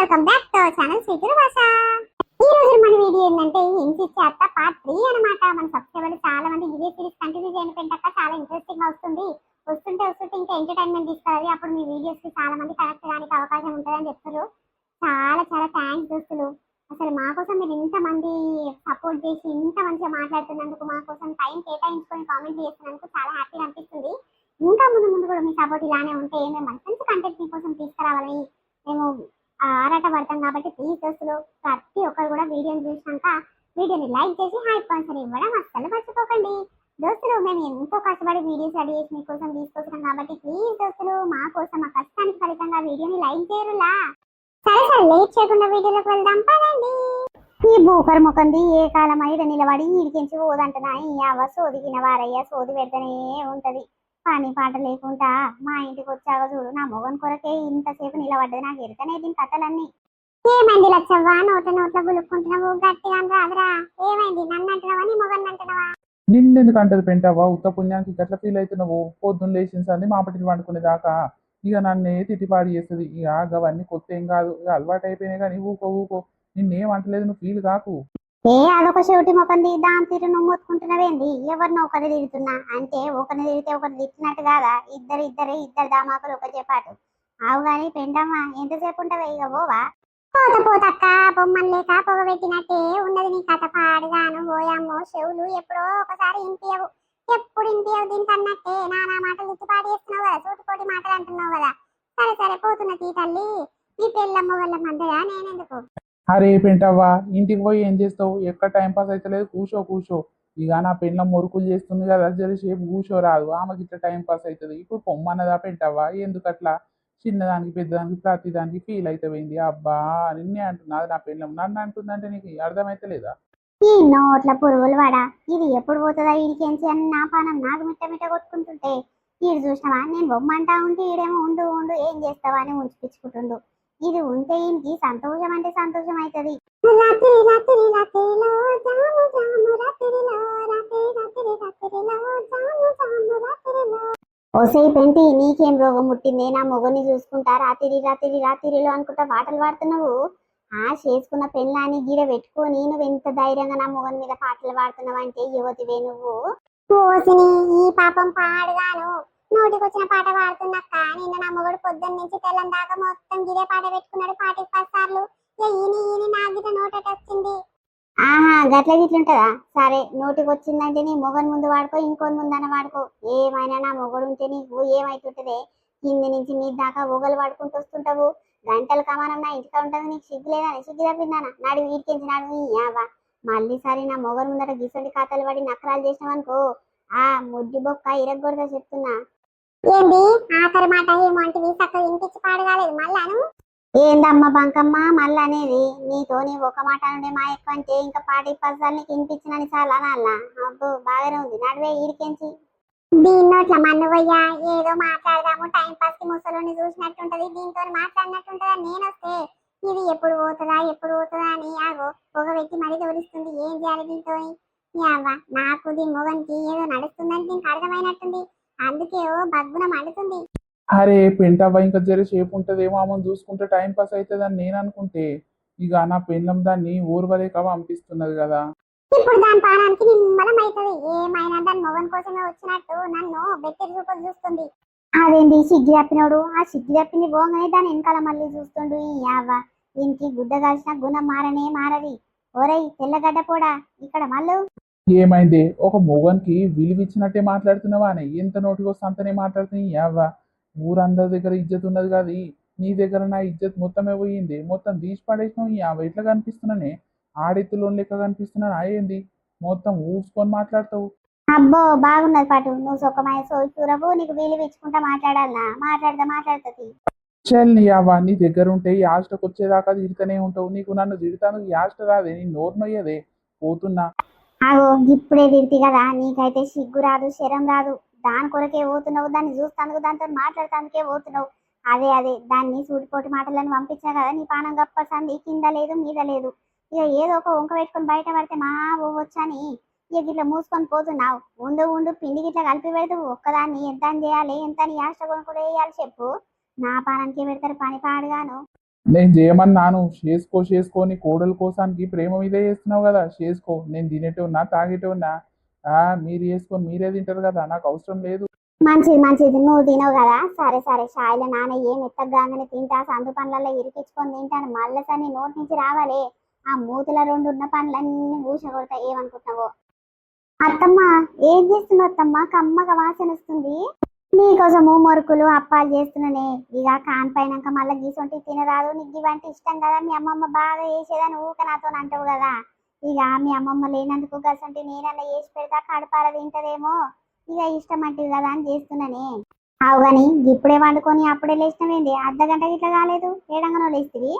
Welcome back to our channel sweet భాష. ఈ రోజు మన వీడియో ఏంటంటే ఇంటి చేత పార్ట్ 3 అన్నమాట. మన సబ్స్క్రైబర్లు చాలా మంది ఇదే సిరీస్ కంటిన్యూ చేయండి పెంటక్క, చాలా ఇంట్రెస్టింగ్ గా వస్తుంటే ఇంకా ఎంటర్టైన్మెంట్ ఇస్తారు. అప్పుడు మీ వీడియోస్ కి చాలా మంది కనెక్ట్ కావడానికి అవకాశం ఉంటుందని చెప్తారు. చాలా చాలా థ్యాంక్స్ దోస్తులు. అసలు మా కోసం మీరు ఇంత మంది సపోర్ట్ చేసి ఇంత మంచిగా మాట్లాడుతున్నందుకు, మా కోసం టైం కేటాయించుకొని కామెంట్ చేస్తున్నందుకు చాలా హ్యాపీగా అనిపిస్తుంది. ఇంకా ముందు ముందు కూడా మీ సపోర్ట్ ఇలానే ఉంటే మేము మంచి కంటెంట్ మీకోసం తీసుకురావాలని మేము ఆరాట పడతాం. కాబట్టి ప్లీజ్ దోస్తులు ప్రతి ఒక్కరు కూడా వీడియోని చూసినాక వీడియోని లైక్ చేసి హై పాయింట్స్ ఇవ్వడం అస్సలు మర్చిపోకండి దోస్తులు. మేము ఎంతో కష్టపడి వీడియోస్ రెడీ చేసి మీకోసం తీసుకొస్తున్నాం కాబట్టి ప్లీజ్ దోస్తులు మా కోసం మా కష్టానికి ఫలితంగా వీడియోని లైక్ చేయరులా. సరే సరే లేట్ చేయకుండా వీడియోలోకి వెళ్దాం పదండి. ఈ బూకర్ ముఖంది ఏ కాలం అయిడ నిలబడి ఈడికించి పోదంటున్నా అవ్వ సోదిగిన వారయ్య సోది పెడితేనే ఉంటది. పని పాట లేకుండా మా ఇంటికి వచ్చాక చూడు నా మొగన్ కొరకే ఇంతసేపు నిలబడ్డది. నాకు ఎరుకనే దీని కథలన్నీ. ఏమైంది లచ్చవ్వా నోట్ల గులుక్కుంటున్నావు? గట్టిగా రాదురా. ఏమైంది? నన్ను అంటున్నావా నీ మొగన్ అంటున్నావా? నిన్నెందుకు అంటది పెంటావా? ఉత్త పుణ్యానికి గట్ల ఫీల్ అవుతున్నావు. పొద్దున్న లేచింది మాపటికి వండుకునేదాకా ఇక నన్నే తిట్టిపాడి చేస్తుంది. ఇక అవన్నీ కొత్త ఏం కాదు, ఇక అలవాటు అయిపోయినాయి. కానీ ఊకో నిన్నేం అంటలేదు, నువ్వు ఫీల్ కాకు. అదొక చెవిటి మొక్కంది దాని తీరు నువ్వు మొత్తుకుంటున్నావేంది? ఎవరినో ఒకరిని తిడుతున్నా అంటే ఒకరిని తిడితే ఒకరిని తిట్టినట్టు కాదా? ఇద్దరు దామాకులు ఒకటే పాటు. ఆవు గాని పెండమ్మా ఎంతసేపు ఉంటావే? ఇక పోవా? పోతక్క బొమ్మను లేక పొగ పెట్టినట్టే ఉన్నది నీ కథ. పాడుగాను పోయామ్మో చెవులు ఎప్పుడో ఒకసారి ఇంపియవు, ఎప్పుడు ఇంపియవు దీనికి అన్నట్టే నానా మాటలు తిట్టిపాటు చేస్తున్నావు కదా, సూటిపోటి మాటలు అంటున్నావు కదా. సరే పోతున్న తీ తల్లి. మీ పెళ్ళమ్మ వల్ల మందరా నేనెందుకు? అరే పెంటావా ఇంటికి పోయి ఏం చేస్తావు? ఎక్కడ టైం పాస్ అవుతలేదు. కూర్చో ఇక నా పెళ్ళం మొరుకులు చేస్తుంది కదా, జరసేపు కూర్చోరాదు. ఆమెకి ఇట్లా టైం పాస్ అవుతుంది. ఇప్పుడు పొమ్మన్నదా పెంటావా? ఎందుకు అట్లా చిన్నదానికి పెద్దదానికి ప్రతిదానికి ఫీల్ అవుతాయింది? అబ్బా నిన్నే అంటున్నా, నా పెళ్ళం నన్ను అంటుందంటే నీకు అర్థమైతలేదా? ఈ నోట్ల పురుగులు వాడా, ఇది ఎప్పుడు పోతుందా ఈడికెంచి అని నా పానం నాకు మిట్ట కొట్టుకుంటుంటే ఈడు చూసినావా నేను బొమ్మంటా ఉంటే ఈడేమో ఉండు ఏం చేస్తావా అని ఉంచిపించుకుంటుండు. ఇది ఉంటే ఈయనకి సంతోషం అంటే సంతోషం అవుతుంది. ఓసే పెంటి నీకేం రోగం ముట్టిందే? నా మొగని చూసుకుంటా రాత్రిలో అనుకుంటా పాటలు పాడుతున్నావు. చేసుకున్న పెళ్ళాన్ని గీడ పెట్టుకొని నువ్వు ఎంత ధైర్యంగా నా మొగన్ మీద పాటలు పాడుతున్నావు అంటే యువతివే నువ్వు. ఓసిని ఈ పాపం పాడుగాను నోటికొచ్చిన పాట పాడుతున్నక్క. నిన్న నా మొగుడు పొద్దున్న నుంచి తెల్లం దాకా మొత్తం గిరే పాట పెట్టుకున్నాడు. పాటికి 10 సార్లు. ఈయన నా గిట నోటట వచ్చింది. ఆహా గట్ల గిట్లుంటదా? సరే నోటికి వచ్చిందంటే నీ మొగన్ ముందు వాడుకో, ఇంకొని ముందన వాడుకో. ఏమైనా నా మొగడు ఉంటే నీకు ఏమైతుంటదే? కింది నుంచి మీ దాకా ఊగలు పడుకుంటూ వస్తుంటావు. గంటలు కమానం నా ఇంటికి ఉంటుంది. నీకు సిగ్గు లేదని? సిగ్గు తప్పిందానా? నాడు వీడికించి నాడు యావా మళ్ళీ సరే నా మొగన్ ముందట గిసొంటి ఖాతాలు పడి నకరాలు చేసినావనుకో ఆ ముడ్డి బొక్క ఇరగొడతా చెప్తున్నా. ఏంది ఆఖరి మాట ఏమంటివి? చక్కగా ఇంటికి పాడగాలేదు మళ్ళాను. ఏందమ్మా బంకమ్మ మళ్ళీ అనేది? నీతోని ఒక మాట నుండే మా ఎక్కువ అంటే ఇంకా పాటి 10 సార్లు నీకు వినిపించినని చాలా అలా. అబ్బో బాగానే ఉంది, నడివే ఈడికెంచి. దీన్నోట్ల మన్నువయ్యా ఏదో మాట్లాడదాము టైం పాస్ కి ముసలోని చూసినట్టుంటది, దీంతో మాట్లాడినట్టుంటదా? నేను వస్తే ఇది ఎప్పుడు పోతుందా అని ఆగో పొగ పెట్టి మరీ తోలిస్తుంది. ఏం చేయాలి దీంతో? నాకు దీని మొగనికి ఏదో నడుస్తుందని దీనికి అర్థమైనట్టుంది. అందుకే ఓ బగ్గున మండుతుంది. అరే పెంటావా ఇంకా జరసేపు ఉంటదేమో ఆమెను చూసుకుంటే టైం పాస్ అవుతుందని నేను అనుకుంటే ఇక నా పెళ్ళం దాన్ని ఊర్వలేక పంపిస్తున్నది కదా. ఇప్పుడు దాని ప్రాణానికి నిమ్మలం అవుతుంది. ఏమైనా దాని మొగన్ కోసమే వచ్చినట్టు నన్ను బెత్తెరి చూపులు చూస్తుంది. అదేంటి సిగ్గి తప్పినోడు? ఆ సిగ్గి తప్పింది పోగానే దాని వెనకాల మళ్ళీ చూస్తుండు. ఈ యావ దీనికి గుడ్డ కాల్సిన గుణం మారది. ఓరై తెల్లగడ్డ పోడా ఇక్కడ మళ్ళీ ఏమైంది? ఒక మొగన్కి విలువిచ్చినట్టే మాట్లాడుతున్నావా అని? ఎంత నోటికి వస్తే అంతనే మాట్లాడుతున్నాయి. యావా ఊరందరి దగ్గర ఇజ్జత్ ఉన్నది కాదు, నీ దగ్గర నా ఇజ్జత్ మొత్తమే పోయింది. మొత్తం తీసి పడేసినావు. యావా ఇట్లా కనిపిస్తున్నానే? ఆడెత్తులో లెక్క కనిపిస్తున్నాను. అయ్యింది మొత్తం ఊసుకొని మాట్లాడతావు. అబ్బో బాగున్నది పాటు. నువ్వు సొక్కమాయ సోచూరవు, నీకు వీలు ఇచ్చుకుంటా మాట్లాడాలనా? మాట్లాడుతుంది. చల్ నీ యావా నీ దగ్గర ఉంటే ఈ హాస్టల్కి వచ్చేదాకా తిడుతూనే ఉంటావు. నీకు నన్ను తిడతాను ఈ హాస్టల్ రాదే, నీ నోరు నొయ్యదే. పోతున్నా. అగో ఇప్పుడే తిడితే కదా నీకైతే సిగ్గు రాదు శరం రాదు. దాని కొరకే పోతున్నావు, దాన్ని చూస్తాను దాంతో మాట్లాడటానికే పోతున్నావు. అదే దాన్ని సూటిపోటి మాటలను పంపించా కదా నీ పానం గప్పసంది. కింద లేదు మీద లేదు. ఇక ఏదో ఒక వంక పెట్టుకొని బయట పడితే మా పోవచ్చని ఇక గిట్లా మూసుకొని పోతున్నావు. ఉండు పిండి గిట్లా కలిపి పెడతావు. ఒక్కదాన్ని ఎంత చేయాలి, ఎంత యాష్ట కొనుక్కు వేయాలి చెప్పు. నా పానానికి పెడతారు పని పాడుగాను. నేను చేయమన్నాను, చేసుకొని కోడల కోసానికి ప్రేమ మీదే చేస్తున్నావు కదా, చేసుకో. నేను తినేటోన్నా తాగేటోన్నా. మీరు చేసుకొని మీరే తింటారు కదా, నాకు అవసరం లేదు. మంచిది మంచిది, నువ్వు తినవు కదా, సరే సరే. షాయిల నాన్న ఏం ఎత్తగానే తింటా, సందు పండ్లలో ఇరికించుకొని తింటాను, మళ్ళీ సరే నోటి నుంచి రావాలి. ఆ మూతిల రెండు ఉన్న పండ్లన్నీ ఊసగొడతా, ఏమనుకుంటున్నావో. అత్తమ్మ, ఏం చేస్తున్నావు అత్తమ్మ? కమ్మగా వాసన వస్తుంది. నీకోసము మురుకులు అప్పాలు చేస్తున్నానే. ఇక కానిపోయినాక మళ్ళీ గీసొంటి తినరాదు, నీకు ఇవంటే ఇష్టం కదా, మీ అమ్మమ్మ బాగా చేసేదని ఊక నాతో అంటావు కదా. ఇక మీ అమ్మమ్మ లేనందుకు గసంటి నేనన్నా చేసి పెడతా, కడపార తింటదేమో, ఇక ఇష్టం అంటివి కదా అని చేస్తున్నానే. అవు గాని ఇప్పుడే వండుకొని అప్పుడే లేచినవేంది? అర్ధ గంట గిట్ల కాలేదు, ఏడంగానో లేచితివి.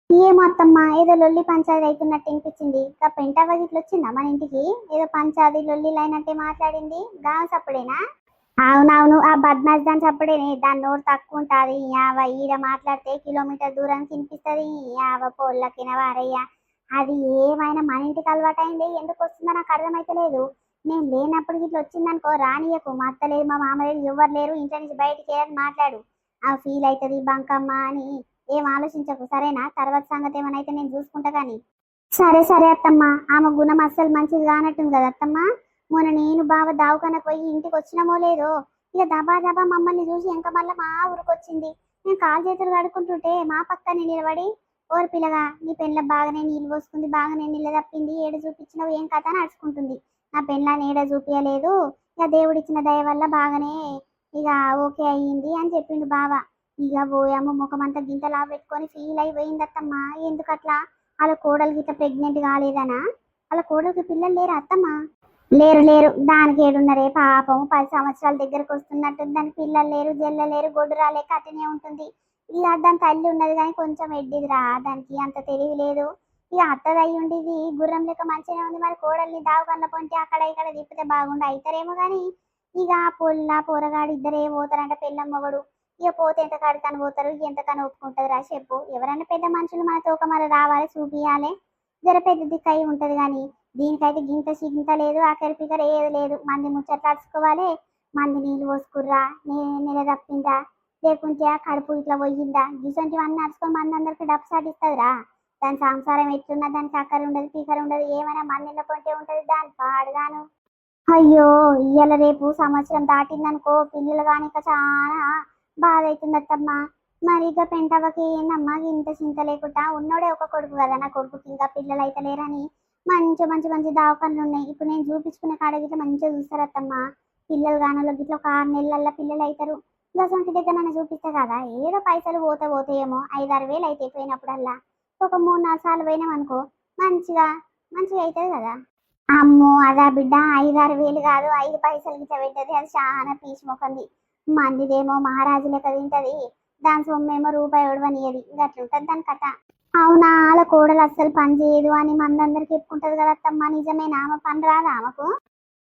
ఏమో అత్తమ్మ, ఏదో లొల్లి పంచాది అవుతున్నట్టు అనిపించింది. ఇక పెంటవ్వ గిట్ల వచ్చిందా మన ఇంటికి? ఏదో పంచాది లొల్లిలు అయినట్టే మాట్లాడింది, గావ సప్పుడేనా? అవునవును, ఆ బద్మాష్ దాని చప్పుడేనే. దాని నోరు తక్కువ ఉంటుంది. యావ ఈడ మాట్లాడితే కిలోమీటర్ దూరానికి వినిపిస్తుంది. యావ పొల్లకిన వారయ్య. అది ఏమైనా మన ఇంటికి అలవాటు అయింది, ఎందుకు వస్తుందో నాకు అర్థమైతలేదు. నేను లేనప్పుడు ఇట్లా వచ్చిందనుకో, రానియకు. మా అత్త లేదు, మా మామ లేదు, ఎవరు లేరు, ఇంట్లో నుంచి బయటికి వెళ్ళని మాట్లాడు. ఆ ఫీల్ అవుతుంది బంకమ్మ అని ఏం ఆలోచించకు, సరేనా? తర్వాత సంగతి ఏమైనా అయితే నేను చూసుకుంటా కానీ. సరే సరే అత్తమ్మ. ఆమె గుణం అస్సలు మంచిది కానట్టుంది కదా అత్తమ్మ. మొన్న నేను బావ దావకానకు పోయి ఇంటికి వచ్చినామో లేదో, ఇక దబా దబా మమ్మల్ని చూసి ఇంకా మళ్ళీ మా ఊరికి వచ్చింది. నేను కాలు చేతులు కడుక్కుంటుంటే మా పక్కనే నిలబడి, ఓరు పిల్లగా, నీ పెళ్ళ బాగానే నీళ్ళు పోసుకుంది, బాగానే నీళ్ళు తప్పింది, ఏడు చూపించినావు, ఏం కథ అని అడుచుకుంటుంది. నా పెళ్ళని ఏడ చూపించలేదు, ఇక దేవుడిచ్చిన దయ వల్ల బాగానే ఇక ఓకే అయ్యింది అని చెప్పిండు బావ. ఇక పోయాము, ముఖమంతా గింతలా పెట్టుకొని ఫీల్ అయిపోయింది అత్తమ్మ. ఎందుకట్లా? వాళ్ళ కోడలికి ఇట్లా ప్రెగ్నెంట్ కాలేదనా? వాళ్ళ కోడలికి పిల్లలు లేరు అత్తమ్మ? లేరు లేరు, దానికి ఏడున్నరే పాపం, 10 సంవత్సరాల దగ్గరకు వస్తున్నట్టు దానికి పిల్లలు లేరు, జల్ల లేరు, గొడ్డు రాలేక అట్టనే ఉంటుంది. ఇక దాని తల్లి ఉన్నది కానీ కొంచెం ఎడ్డిదిరా, దానికి అంత తెలివి లేదు. ఇక అత్తది అయి ఉండేది గుర్రం లెక్క మంచిగానే ఉంది, మరి కోడల్ని దావకన్న పొంటి అక్కడ ఇక్కడ తిప్పితే బాగుండు అవుతారేమో కానీ. ఇక ఆ పోరగాడు ఇద్దరే పోతారంట, పెళ్ళం మొగడు. ఇక పోతే ఎంత కాడికని పోతారు, ఎంత కని ఒప్పుకుంటుంది రా చెప్పు? ఎవరైనా పెద్ద మనుషులు మన తోక మన రావాలి, చూపియాలి, జర పెద్ద దిక్కు అయి ఉంటది కానీ. దీనికైతే గింత సిగింత లేదు, ఆఖరి పికర్ ఏది లేదు. మంది ముచ్చట్లు అడుచుకోవాలి, మంది నీళ్ళు పోసుకుర్రా, నెల తప్పిందా, లేకుంటే ఆ కడుపు ఇట్లా పోయిందా, గిసంటివన్నీ నడుచుకొని మంది అందరికి డబ్బు సాటిస్తుందిరా. దాని సంసారం ఎట్లున్నా దానికి అక్కర ఉండదు, పీకర్ ఉండదు, ఏమైనా మందిలో కొంటే ఉంటది దాని పాడుగాను. అయ్యో, ఇయ్యాల రేపు సంవత్సరం దాటిందనుకో, పిల్లలు కానీ ఇక చాలా బాధ అవుతుంది అత్తమ్మ. మరి ఇక పెంటవకి ఏందమ్మా ఇంత చింత లేకుండా? ఉన్నోడే ఒక కొడుకు కదా, నా కొడుకుకి ఇంకా పిల్లలు అయితే లేరని మంచి మంచి మంచి దవాఖానలు ఉన్నాయి. ఇప్పుడు నేను చూపించుకునే కాడ గిట్ల మంచిగా చూస్తారు అత్తమ్మ. పిల్లలు కానోళ్ళకి గిట్ల ఒక 6 నెలల పిల్లలు అవుతారు. గసంటి దగ్గర నన్ను చూపిస్తే కదా, ఏదో పైసలు పోతాయేమో, 5-6 వేలు అయితే పోయినప్పుడల్లా ఒక 3-4 సార్లు పోయినామనుకో, మంచిగా మంచిగా అవుతుంది కదా. అమ్మో అదా బిడ్డ, 5-6 వేలు కాదు, 5 పైసలు గిట్ల పెట్టది, అది చాలా పీచు మొకంది. మందిదేమో మహారాజు లెక్క తింటది, దాని సొమ్మేమో రూపాయి ఒడవనియది, గట్లుంటది దాని కథ. అవునా, అలా కోడలు అస్సలు పని చేయదు అని మందందరికి చెప్పుకుంటది కదా అత్తమ్మ, నిజమేనా? ఆమె పని రాదా ఆమెకు?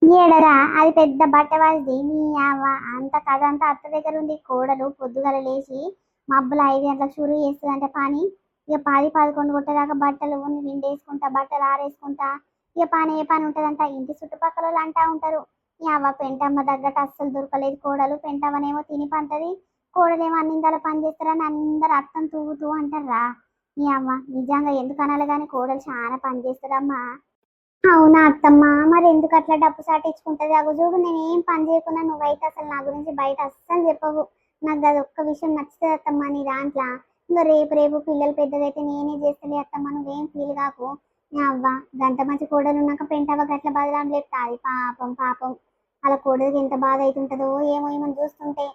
ఏడరా, అది పెద్ద బట్టవాడిది నీ అవ్వ. అంత కథ అంతా అత్త దగ్గర ఉంది. కోడలు పొద్దుగల లేచి మబ్బులు 5 గంటలకు షురు చేస్తుందంటే పని, ఇక 10-11 కొట్టేదాకా బట్టలు విండేసుకుంటా, బట్టలు ఆరేసుకుంటా, ఇక పని ఏ పని ఉంటదంట. ఇంటి చుట్టుపక్కల వాళ్ళు అంటా ఉంటారు, ఈ అవ్వ పెంటమ్మ తగ్గట్టు అస్సలు దొరకలేదు కోడలు, పెంటమ్మనేమో తిని పంటది, కోడలేమో అన్నిందల పని చేస్తారని అందరు అత్తం తూగుతూ అంటారా. ఈ అవ్వ నిజంగా ఎందుకు అనాలి కానీ కోడలు చాలా పని చేస్తుందమ్మా. అవునా అత్తమ్మ, మరి ఎందుకు అట్లా డబ్బు సాటించుకుంటది? అగు చూడు, నేనేం పని చేయకున్నా నువ్వైతే అసలు నా గురించి బయట అస్సలు చెప్పవు. నాకు అది ఒక్క విషయం నచ్చుతుంది అత్తమ్మ నీ దాంట్లో. ఇంకా రేపు రేపు పిల్లలు పెద్దగైతే నేనే చేస్తలే అత్తమ్మ, నువ్వేం ఫీల్ కాకు. నా అవ్వ గంట మంచి కోడలు ఉన్నాక పెంటవ్వ గట్ల బదలాం చెప్తాది, పాపం పాపం. అలా కోడలికి ఎంత బాధ అవుతుంటుందో ఏమో ఏమని చూస్తుంటే.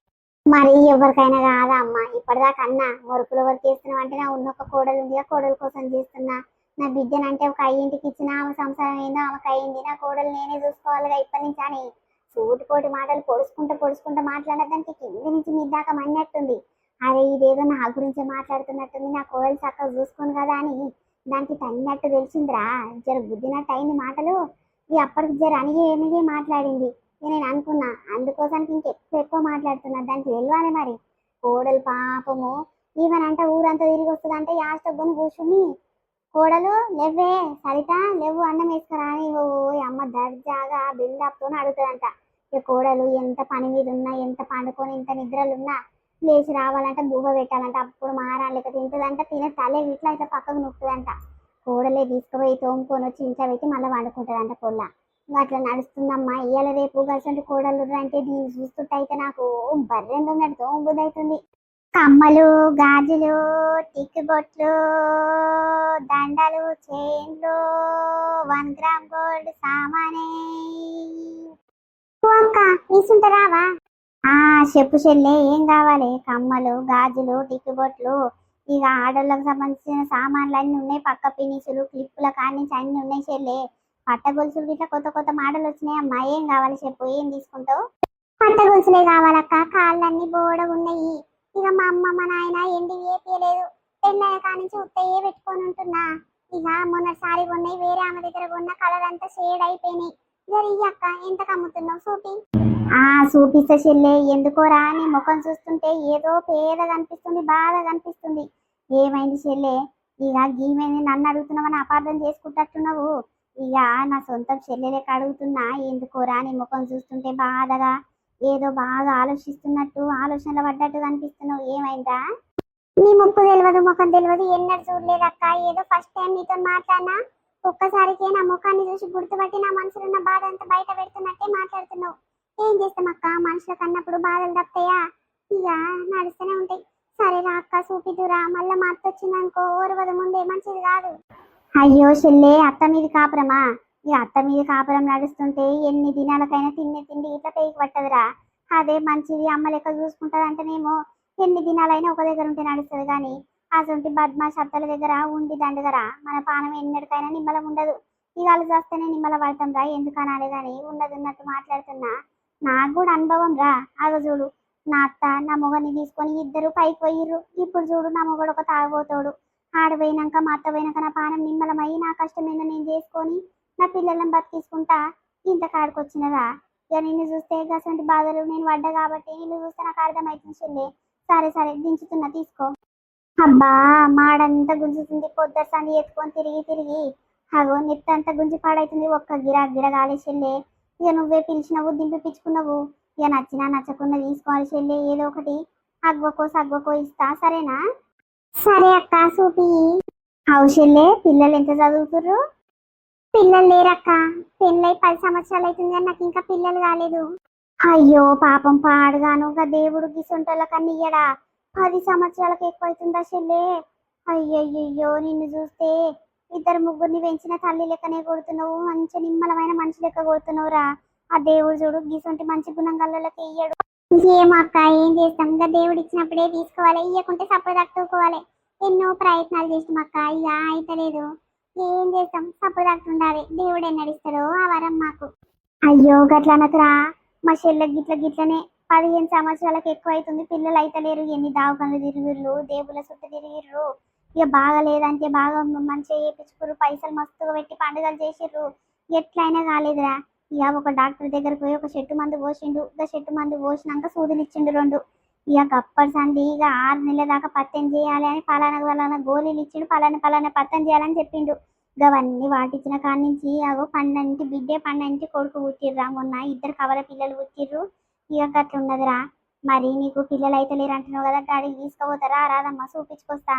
మరి ఎవరికైనా కాదా అమ్మ, ఇప్పటిదాకా అన్నా మొరుకుల వరకు చేస్తున్నావు అంటే, నా ఉన్న ఒక కోడలు ఉంది, ఆ కోడల కోసం చేస్తున్నా. నా బిడ్డనంటే ఒక అయ్యింటికి ఇచ్చిన, ఆమె సంసారం ఏందో ఆమెకు అయ్యింది, నా కోడలు నేనే చూసుకోవాలిగా ఇప్పటి నుంచి అని సూటిపోటి మాటలు పొడుచుకుంటూ మాట్లాడిన దానికి కింది నుంచి మీ దాకా మన్నట్టుంది. అరే ఇదేదో నా గురించే మాట్లాడుతున్నట్టుంది, నా కోడలు చక్కగా చూసుకోను కదా అని దానికి తన్నట్టు తెలిసిందిరా. జర గుద్దినట్టు అయింది మాటలు. ఇది అప్పటికి జర అనిగే మాట్లాడింది. ఇక నేను అనుకున్నా, అందుకోసానికి ఇంకెక్కువ ఎక్కువ మాట్లాడుతున్నా, దానికి తెలియాలి మరి. కోడలు పాపము ఈవెనంటే ఊరంతా తిరిగి వస్తుందంటే యాస్టబ్బుని కూర్చుని, కోడలు లేవే, సరిత లేవు, అన్నం వేసుకురా అని ఓ అమ్మ దర్జాగా బిల్డప్ తో అడుగుతుందంట. ఇక కోడలు ఎంత పని మీద ఉన్నా, ఎంత పండుకొని ఎంత నిద్రలున్నా లేచి రావాలంటే బువ్వ పెట్టాలంట, అప్పుడు మారాలి లెక్క తింటుందంట, తినే తలే ఇట్లా ఇట్లా పక్కకు నొప్పుదంట. కోడలే తీసుకుపోయి తోముకొని వచ్చి ఇంట్లో పెట్టి మళ్ళీ వండుకుంటుందంట పొల్ల. ఇంకా అట్లా నడుస్తుందమ్మా. ఇవాళ రేపు గసంటి కోడలు అంటే దీన్ని చూస్తుంటే అయితే నాకు బర్రెందున్నట్టు తోముబుద్ధి అవుతుంది. కమ్మలు, గాజులు, టిక్కు బొట్లు, దండలు, చైన్లు, 1 గ్రామ్ గోల్డ్ సామానే. ఓ అక్క తీసుంటారావా? ఆ చెప్పు చెల్లె, ఏం కావాలి? కమ్మలు, గాజులు, టిక్కు బొట్లు, ఇక ఆడోళ్ళకి సంబంధించిన సామాన్లు అన్ని ఉన్నాయి. పక్క పినిసులు, క్లిప్పుల కాడి నుంచి అన్ని ఉన్నాయి చెల్లె. పట్ట గొలుసులు ఇట్లా కొత్త కొత్త మోడల్ వచ్చినాయి అమ్మా. ఏం కావాలి చెప్పు, ఏం తీసుకుంటావు? పట్ట గొలుసులే కావాలక్క, కాళ్ళన్నీ బోడగా ఉన్నాయి. ఇక మా అమ్మ మా నాయన ఎండి ఏపీయలేదు, పెళ్ళైన కాడి నుంచి ఉత్తయ్యే పెట్టుకొని ఉంటున్నా. ఇక మొన్నటిసారి కొన్నాయి, వేరే ఆమె దగ్గర కొన్న కలర్ అంతా షేడ్ అయిపోయినాయి. జరి అక్క ఎంతకు అమ్ముతున్నావు చూపి. ఆ చూపిస్తా చెల్లె, ఎందుకోరా నీ ముఖం చూస్తుంటే ఏదో పేదగా అనిపిస్తుంది, బాధగా కనిపిస్తుంది. ఏమైంది చెల్లె? ఇక గీమైంది నన్ను అడుగుతున్నావని అపార్థం చేసుకుంటున్నావు. ఇక నా సొంత చెల్లెలకి అడుగుతున్నా, ఎందుకోరా నీ ముఖం చూస్తుంటే బాధగా, ఏదో బాగా ఆలోచిస్తున్నట్టు, ఆలోచనలు పడ్డట్టు కనిపిస్తున్నావు. ఏమైందా? నీ ముక్కు తెలియదు, ముఖం తెలియదు, ఎన్నడూ చూడలేదక్క. ఏదో ఫస్ట్ టైం నీతో మాట్లాడినా, ఒక్కసారికే నా ముఖాన్ని చూసి గుర్తుపట్టి నా మనసులో ఉన్న బాధ అంతా బయట పెడుతున్నట్టే మాట్లాడుతున్నావు. ఏం చేస్తామక్క, మనుషులకు అన్నప్పుడు బాధలు తప్పుతాయా? ఇక నడుస్తూనే ఉంటాయి. సరేరా అక్క చూపిద్దురా, మళ్ళీ మా అత్త వచ్చిందనుకో ఓరవద ముందే మంచిది కాదు. అయ్యో చెల్లే, అత్త మీద కాపురమా? ఈ అత్త మీద కాపురం నడుస్తుంటే ఎన్ని దినాలకైనా తిండి ఇట్లా పేకి పట్టదురా. అదే మంచిది అమ్మ లెక్క చూసుకుంటది అంటేనేమో ఎన్ని దినాలైనా ఒక దగ్గర ఉంటే నడుస్తుంది. కానీ అసొంటి బద్మాష్ అత్తల దగ్గర ఉండి దండగరా మన పానం ఎన్నటికైనా నిమ్మలం ఉండదు. ఇక వాళ్ళు చేస్తేనే నిమ్మల పడతాం రా, ఎందుకు అనాలి. కానీ ఉన్నది ఉన్నట్టు మాట్లాడుతున్నా, నాకు కూడా అనుభవం రా. ఆగ చూడు, నా అత్త నా మొగని తీసుకొని ఇద్దరు పైకి పోయిర్రు. ఇప్పుడు చూడు నా మొగడు ఒక తాగుబోతాడు. ఆడు పోయినాక మా అత్త పోయినాక నా పానం నిమ్మలమై నా కష్టం ఏందో నేను చేసుకొని నా పిల్లలను బతికించుకుంటా ఇంత కాడికొచ్చినరా. ఇక నిన్ను చూస్తే గసంటి బాధలు నేను పడ్డా కాబట్టి నిన్ను చూస్తే నాకు అర్థమవుతుంది చెల్లె. సరే సరే దించుతున్నా తీసుకో. అబ్బా మాడంతా గుంజుతుంది, పొద్దుట సంది ఎత్తుకొని తిరిగి తిరిగి అగో నెత్తంతా గుంజి పాడైతుంది. ఒక్క గిరా గిరగాలి చెల్లె. ఇక నువ్వే పిలిచినవు, దింపిపించుకున్నావు. ఇక నచ్చినా నచ్చకుండా తీసుకోవాలి చెల్లె, ఏదో ఒకటి అగ్గకో సగ్గకో ఇస్తా, సరేనా? సరే అక్క సూపి. అవు చెల్లె, పిల్లలు ఎంత చదువుతుర్రు? పిల్లలు లేరక్క, పెళ్ళై 10 సంవత్సరాలు అవుతుంది కానీ నాకు ఇంకా పిల్లలు కాలేదు. అయ్యో పాపం పాడుగాను, గా దేవుడు గిసొంటోళ్ళ కన్నా ఇయ్యడా? 10 సంవత్సరాలకు ఎక్కువ అవుతుందా చెల్లె? అయ్యయ్యో నిన్ను చూస్తే ఇద్దరు ముగ్గురిని పెంచిన తల్లి లెక్కనే కొడుతున్నావు, మంచి నిమ్మలమైన మనిషి లెక్క కొడుతున్నావురా. ఆ దేవుడు చూడు గిసొంటి మంచి గుణం గల్లలకి ఇయ్యడు. ఏమో అక్క, ఏం చేస్తాం, ఇంకా దేవుడు ఇచ్చినప్పుడే తీసుకోవాలి, ఇయ్యకుంటే సప్పుడు తట్టుకోవాలి. ఎన్నో ప్రయత్నాలు చేస్తాం అక్క, ఇక అయితలేదు. ఏం చేస్తాం, సప్పుడు తట్టుండాలి. దేవుడు ఎన్నడిస్తాడో ఆ వరం మాకు. అయ్యో గట్లనకురా, మా చెల్లెకి గిట్లనే 15 సంవత్సరాలకు ఎక్కువ అవుతుంది, పిల్లలు అయితలేరు. ఎన్ని దావకాలు తిరిగిర్రు, దేవుళ్ళ చుట్టూ తిరిగిర్రు. ఇక బాగా లేదంటే బాగా మంచిగా చేయించుకుర్రు, పైసలు మస్తుగా పెట్టి పండుగలు చేసిర్రు. ఎట్లయినా కాలేదురా. ఇక ఒక డాక్టర్ దగ్గరకు పోయి ఒక చెట్టు మందు పోసిండు. ఇక చెట్టు మందు పోసినాక సూదులు ఇచ్చిండు 2. ఇక గప్పటి సంది ఇక 6 నెలల దాకా పత్యం చేయాలి అని పలానా గోళీలు ఇచ్చిండు, పలానా పత్యం చేయాలని చెప్పిండు. అవన్నీ వాటిచ్చిన కాడి నుంచి అగో 12 బిడ్డే 12 కొడుకు పుట్టిర్రా. మొన్న 2 కవల పిల్లలు పుట్టిర్రు. ఇక గట్ల ఉన్నదిరా. మరి నీకు పిల్లలు అయితే లేరు అంటున్నావు కదా, గాడికి తీసుకుపోతారా? రాదమ్మా చూపించుకొస్తా.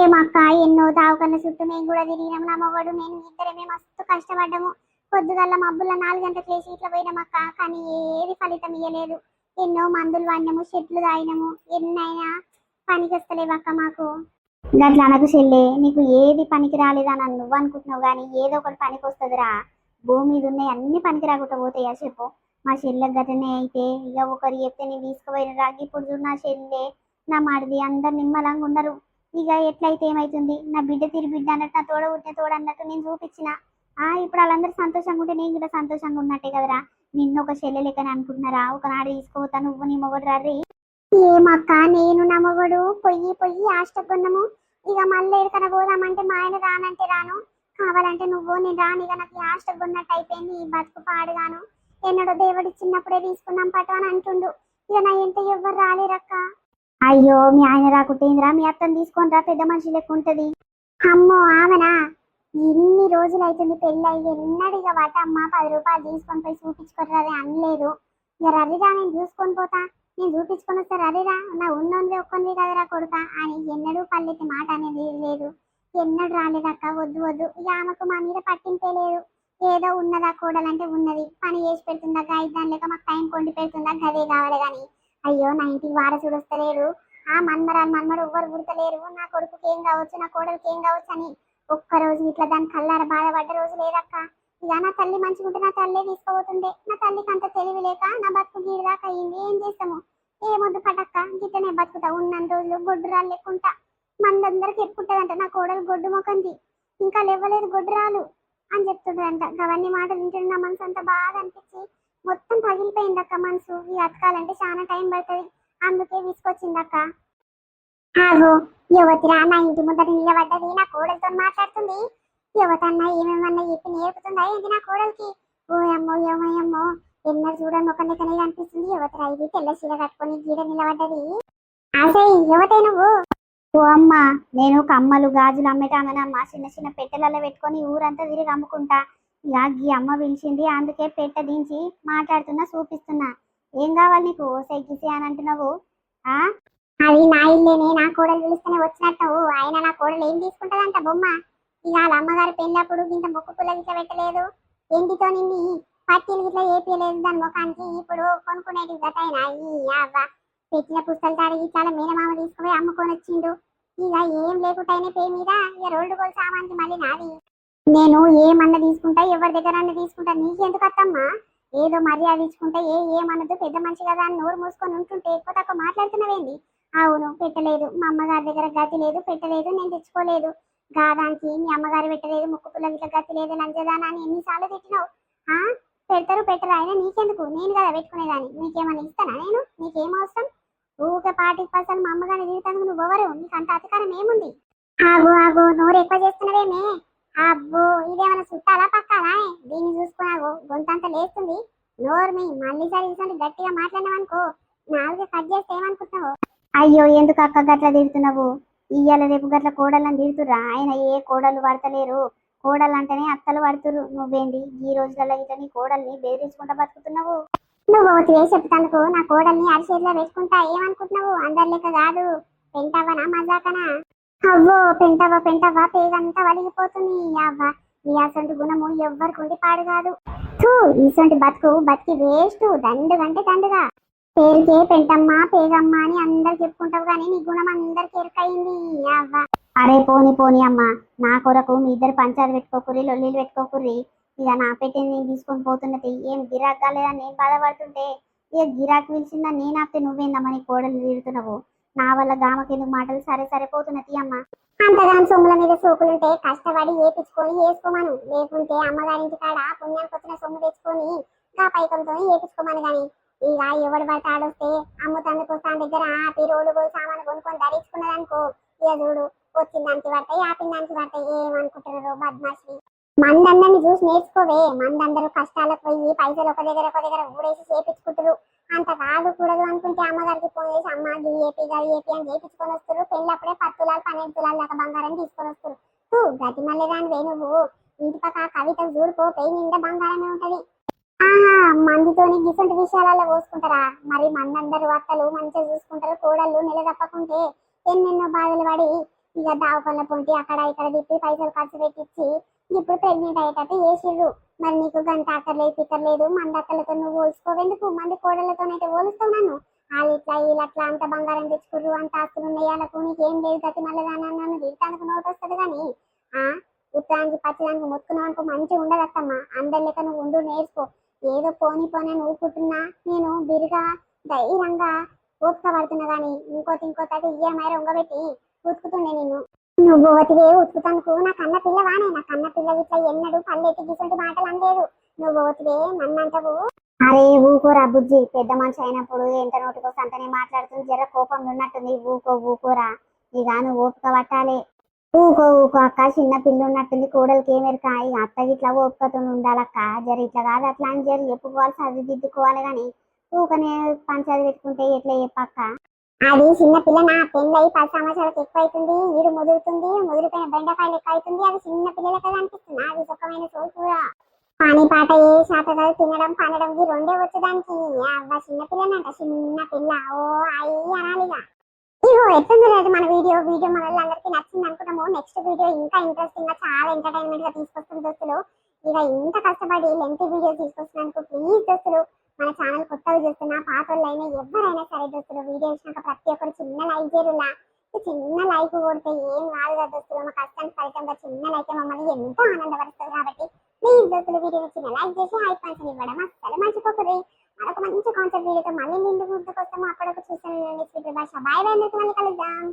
ఏమక్క, ఎన్నో దావకన్న చుట్టూ మేము కూడా తిరిగినాం. నా మొగడు నేను ఇద్దరమే మస్తు కష్టపడ్డాము. పొద్దుగల్ల మబ్బుల 4 గంటలకు లేచి ఇట్లా పోయినామక్క, కానీ ఏది ఫలితం ఇయ్యలేదు. ఎన్నో మందులు వాడినాము, చెట్లు తాగినాము, ఎన్నైనా పనికొస్తలేవక్క మాకు. గట్ల అనకు చెల్లె, నీకు ఏది పనికి రాలేదని నువ్వు అనుకుంటున్నావు, కానీ ఏదో ఒకటి పనికి వస్తుందిరా. భూమి మీద ఉన్నాయి అన్ని పనికి రాకుండా పోతాయా చెప్పు? మా చెల్లె గటనే అయితే ఇక ఒకరు చెప్తే నేను తీసుకుపోయిన రాగి. ఇప్పుడు చూడు నా చెల్లె నా మడిది అందరు నిమ్మలంగా ఉన్నారు. ఇక ఎట్లయితే ఏమైతుంది, నా బిడ్డ తిరిగి బిడ్డ అన్నట్టు, నా తోడ పుట్టిన తోడు అన్నట్టు నేను చూపించిన. ఇప్పుడు వాళ్ళందరూ సంతోషంగా ఉంటే నేను కూడా సంతోషంగా ఉన్నట్టే కదరా. నిన్ను ఒక చెల్లె లెక్కనే అనుకుంటున్నారా? ఒకనాడు తీసుకోపోతా, నువ్వు నీ మొగడు రర్రి. ఏమక్క, నేను నా మొగడు పొయ్యి ఆష్టకున్నాము. ఇక మళ్ళీ ఎక్కడికైనా పోదామంటే మా ఆయన రానంటే రాను, కావాలంటే నువ్వు నేను రాను. ఇక నాకు ఆష్టకున్నట్టు అయిపోయింది ఈ బతుకు పాడుగాను. ఎన్నడో దేవుడి చిన్నప్పుడే తీసుకున్నాం పట్టు అని అంటుండు. ఇక నా ఎంత ఎవ్వరు రాలేరక్క. అయ్యో మీ ఆయన రాకుంటేందిరా, మీ అత్తని తీసుకొని రా, పెద్ద మనిషి లెక్క ఉంటది. అమ్మో ఆమెనా, ఎన్ని రోజులు అవుతుంది పెళ్ళి అయ్యి, ఎన్నడు ఇక వాట అమ్మ 10 రూపాయలు తీసుకొని పోయి చూపించుకోరాదే అనలేదు. ఇక రర్రిరా నేను చూసుకొని పోతా. నేను చూపించుకొని వస్తారు అదేరా నా ఉన్నోంది ఒక్కొంది కదరా కొడుక అని ఎన్నడూ పల్లెత్తి మాట అనేది లేదు. ఎన్నడూ రాలేదక్క, వద్దు వద్దు. ఇక ఆమెకు మా మీద పట్టింపే లేదు. ఏదో ఉన్నదా కోడలంటే ఉన్నది, పని చేసి పెడుతుందా గాయదాని లేక మాకు టైం కొండి పెడుతుందా గదే కావాలి కానీ అయ్యో నా ఇంటికి వారసుడు వస్తలేడు, ఆ మన్మడు ఎవ్వరు పుడతలేరు, నా కొడుకుకి ఏం కావచ్చు నా కోడలికి ఏం కావచ్చు అని ఒక్కరోజు ఇట్లా దాని కల్లార బాధపడ్డ రోజు లేదక్క. ఇక నా తల్లి మంచిగుంటే నా తల్లే తీసుకోబోతుండే. నా తల్లికి అంత తెలివి లేక నా బతుకు గీడదాకా అయింది. ఏం చేస్తాము, ఏమొద్దు పటక్క, గిట్టనే బతుకుతా ఉన్న రోజులు గొడ్డురాలు లెక్కుంటా. మందందరికి ఎప్పుంటదంట నా కోడలు గొడ్డు మొకంది, ఇంకా లేవలేదు గొడ్డురాలు అని చెప్తుందంట. అవన్నీ మాటలు వింటుంటే నా మనసు అంత బాధ అనిపించి మొత్తం పగిలిపోయిందక్క మనసు. ఈ అతకాలంటే చాలా టైం పడుతుంది, అందుకే విసుకొచ్చిందక్క. ఆగో యువతిరా నా ఇంటి ముందర నిలబడ్డది, నా కోడలతో మాట్లాడుతుంది. యువతన్నా ఏమేమన్నా చెప్పి నేర్పుతుందా ఏంటి నా కోడలికి? ఓ అమ్మో ఏమో ఎన్నరు చూడని ఒక లెక్కనే కనిపిస్తుంది. యువతరా ఇది తెల్ల చీర కట్టుకొని గీడ నిలబడ్డది. అసే యువతే నువ్వు? ఓ అమ్మ, నేను కమ్మలు గాజులు అమ్మేటామనమ్మ. చిన్న చిన్న పెట్టెలలో పెట్టుకొని ఊరంతా తిరిగి అమ్ముకుంటా. ఇక ఈ అమ్మ పిలిచింది, అందుకే పెట్టె దించి మాట్లాడుతున్నా, చూపిస్తున్నా. ఏం కావాలి నీకు ఓసై గిసి అని అంటున్నావు? అది నా ఇల్లేనే, నా కోడలు పిలుస్తూనే వచ్చినట్టు. ఆయన నా కోడలు ఏం తీసుకుంటదంట బొమ్మ. ఇక వాళ్ళ అమ్మగారు పెళ్ళప్పుడు ఇంత మొక్కు పుల్ల గిట్ల పెట్టలేదు, ఎంటితో నిండి పట్టీలు గిట్ల ఏపీయలేదు దాని ముఖానికి. ఇప్పుడు కొనుక్కునేటి గతైనా ఈ అవ్వ పెట్టిన పుస్తలు తాడికి చాలా మేనమామ తీసుకుపోయి అమ్ముకొని వచ్చిండు. ఇక ఏం లేకుండానే పే మీద ఇక రోడ్డు కోల్ సామాన్కి మళ్ళీ నాది. నేను ఏమన్నా తీసుకుంటా, ఎవరి దగ్గర అన్న తీసుకుంటా, నీకెందుకు అత్తమ్మా? ఏదో మర్యాద ఇచ్చుకుంటే ఏమన్నదు, పెద్ద మనిషి కదా అని నోరు మూసుకొని ఉంటుంటే ఎక్కువ తక్కువ మాట్లాడుతున్నావేంది? అవును పెట్టలేదు, మా అమ్మగారి దగ్గర గతి లేదు, పెట్టలేదు, నేను తెచ్చుకోలేదు. గాదానికి మీ అమ్మగారు పెట్టలేదు, ముక్కు పుల్ల గిట్ల గతి లేదు, లంచదానా అని ఎన్నిసార్లు తిట్టినావు? పెడతారు పెట్టరు, అయినా నీకెందుకు, నేను కదా పెట్టుకునేదాన్ని. నీకేమన్నా ఇస్తానా నేను? నీకేం అవసరం? ఊకే పాటికి పర్సన్ మా అమ్మగారిని తిడతాను, నువ్వు ఎవరు? నీకు అంత అధికారం ఏముంది? ఆగో నోరు ఎక్కువ చేస్తున్నావేమే? అబ్బో ఇదేమన్నా చుట్టాలా పక్కాలా? దీన్ని చూసుకున్నావు గొంతంతా లేస్తుంది. నోరు మీ మళ్ళీ సరి గట్టిగా మాట్లాడినావనుకో నాలుగు కట్ చేస్తే ఏమనుకుంటున్నావు? అయ్యో ఎందుకు అక్క గట్ల తిడుతున్నావు? ఇయ్యాల రేపు గట్ల కోడళ్ళని తిడుతురా? ఆయన ఏ కోడలు పడతలేరు, కోడలు అంటేనే అత్తలు పడుతురు. నువ్వేంది ఈ రోజులలో ఇట్లా నీ కోడల్ని బెదిరించుకుంటా బతుకుతున్నావు? నువ్వు చెప్తానుకో నా కోడల్ని అరిచేతిలో పెట్టుకుంటా ఏమనుకుంటున్నావు? అందరి లెక్క కాదు, పెంటవనా మజాకనా? అవ్వో పెంటవా పేగంతా వలిగిపోతుంది. అవ్వ నీ అసంటి గుణము ఎవ్వరికి ఉండి పాడు కాదు. ఈసొంటి బతికి వేస్ట్, దండుగా పేరుకే పెంటమ్మ పేగమ్మ అని అందరు చెప్పుకుంటావు కానీ నీ గుణం అందరికి ఎరుకయింది. అవ్వ అరే పోని అమ్మ, నా కొరకు మీ ఇద్దరు పంచాలు పెట్టుకోకుర్రి, లొల్లీలు పెట్టుకోకుర్రి. ఇక నా పెట్టింది నేను తీసుకొని పోతున్నది. ఏం గిరాక్ కాలేదని నేను బాధపడుతుంటే ఇక గిరాక్ పిలిచిందని నేను ఆపితే నువ్వేందమ్మని కోడలు తిడుతున్నావు? నా వల్ల గామకెందుకు మాటలు? సరే పోతున్నది అమ్మ. అంతగాని సొమ్ముల మీద సోకులుంటే కష్టపడి ఏపించుకొని వేసుకోమను, లేకుంటే అమ్మగారింటి కాడ పుణ్యానికి వచ్చిన సొమ్ము తెచ్చుకొని గా పైకంతో ఏపించుకోమని. గాని ఇక ఎవడు పడితే ఆడొస్తే అమ్ముతందుకు వస్తాను దగ్గర ఆపి రోడ్డు పోయి సామాను కొనుక్కొని ధరించుకున్నదనుకో, ఇక చూడు వచ్చిన దానికి పడతాయి, ఆపిన దానికి పడతాయి. ఏమనుకుంటున్నారు బద్మాషి? మందందరిని చూసి నేర్చుకోవే. మందందరూ కష్టాలకు పోయి పైసలు ఒక దగ్గర ఊడేసి చేపించుకుంటారు. అంత కాదు కూడదు అనుకుంటే అమ్మగారికి ఫోన్ చేసి అమ్మ ఏపీ అని చేపించుకొని వస్తారు. పెళ్ళప్పుడే 10 తులాలు 12 తులాలు దాకా బంగారం తీసుకొని వస్తారు. గతి మళ్ళీ దాని నువ్వు ఇంటి పక్క కవితకు చూడుకో, పెయి నిండా బంగారమే ఉంటది. మందితోని గిసంటి విషయాలలో పోసుకుంటారా? మరి మందందరూ అత్తలు మంచిగా చూసుకుంటారు, కోడళ్ళు నెల తప్పకుంటే ఎన్నెన్నో బాధలు పడి ఇక దావకొల్ల పొంటి అక్కడ ఇక్కడ తిప్పి పైసలు ఖర్చు పెట్టించి ఇప్పుడు ప్రెగ్నెంట్ అయ్యేటట్టు చేసిర్రు. మరి నీకు గంట అక్కర్లేదు పిక్కర్లేదు, మంది అక్కలతో నువ్వు పోల్చుకోవెందుకు? మంది కోడళ్ళతోనైతే పోలుస్తావు నన్ను. వాళ్ళు ఇట్లా వీళ్ళట్లా అంత బంగారం తెచ్చుకుర్రు, అంత ఆస్తులు ఉన్నాయి వాళ్ళకు, నీకేం లేదు గతి మళ్ళీ నన్ను తిడటానికి నోటు వస్తుంది. కానీ ఉత్తరానికి పచ్చదానికి మొత్తుకున్నావు అనుకో మంచిగా ఉండదత్తమ్మా. అందరి లెక్క నువ్వు ఉండు, నేర్చుకో. ఏదో పోని నువ్వు పుట్టినా నేను బిరుగా ధైర్యంగా ఓపిక పడుతున్నా. కానీ ఇంకోటి ఈఎంఐ ఉంగబెట్టి ఉతుకుతుండే నిన్ను. నువ్వు ఓతివే ఉతుకుతానుకు నా కన్న పిల్లవానే. నా కన్న పిల్ల ఇట్లా ఎన్నడు పల్లెటి గిసంటి మాటలు అనలేదు. నువ్వు ఓతివే నన్ను అంటావు? అరే ఊకోరా బుజ్జి, పెద్ద మనిషి అయినప్పుడు ఎంత నోటికోసం అంతనే మాట్లాడుతుంది. జర కోపంలో ఉన్నట్టుంది, ఊకోరా. ఇక నువ్వు ఓపిక పట్టాలి. ఊకో అక్క, చిన్న పిల్ల ఉన్నట్టుంది, కోడలికి ఏమెరక. ఇక అత్త ఇట్లా ఓపికతో ఉండాలక్క. జర ఇట్లా కాదు అట్లా అని జర చెప్పుకోవాలి, చదివిదిద్దుకోవాలి. కానీ ఊకనే పంచాయతీ పెట్టుకుంటే ఎట్లా చెప్పక్క? అది చిన్న పిల్ల, నా పెళ్ళి 10 సంవత్సరాలకు ఎక్కువ అవుతుంది. ఈడు ముదిరిపోయిన బెండకాయలు ఎక్కువ అవుతుంది. అది చిన్న పిల్లలకే అనిపిస్తుంది. అది సుఖమైన సోకురా. పానీ పాట ఏ శాత కాదు తినడం పనడం ఈ రెండే వచ్చేదానికి అవ్వ చిన్నపిల్లనంట చిన్న పిల్ల ఓ అయ్యి అనాలిగా ఇగో ఎట్లుంది లేదు మన వీడియో మన వాళ్ళందరికీ నచ్చింది అనుకుంటాము నెక్స్ట్ వీడియో ఇంకా ఇంట్రెస్టింగ్ గా చాలా ఎంటర్టైన్మెంట్ గా తీసుకొస్తుంది దోస్తులు ఇక ఇంత కష్టపడి లెంత్ వీడియో తీసుకొచ్చినందుకు ప్లీజ్ దోస్తులు మన ఛానల్ కొత్తగా చూస్తున్నా పాత వాళ్ళైనా ఎవరైనా సరే దోస్తులు వీడియో ఇచ్చినాక ప్రతి ఒక్కరు చిన్న లైక్ చేయరులా చిన్న లైక్ కొడితే ఏం కాదు కదా దోస్తులు మా కష్టానికి ఫలితంగా చిన్న లైక్ మమ్మల్ని ఎంతో ఆనందపరుస్తుంది కాబట్టి ప్లీజ్ దోస్తులు వీడియోని చిన్న లైక్ చేసి హై పాయింట్స్ ఇవ్వడం అస్సలు మర్చిపోకూడదు మరొక మంచి కాన్సెప్ట్ వీడియోతో మళ్ళీ ముందుకు వస్తాము అప్పటికి చూస్తాను నెక్స్ట్ వీడియో భాష బాయ్ బాయ్ అందరికీ మళ్ళీ కలుద్దాం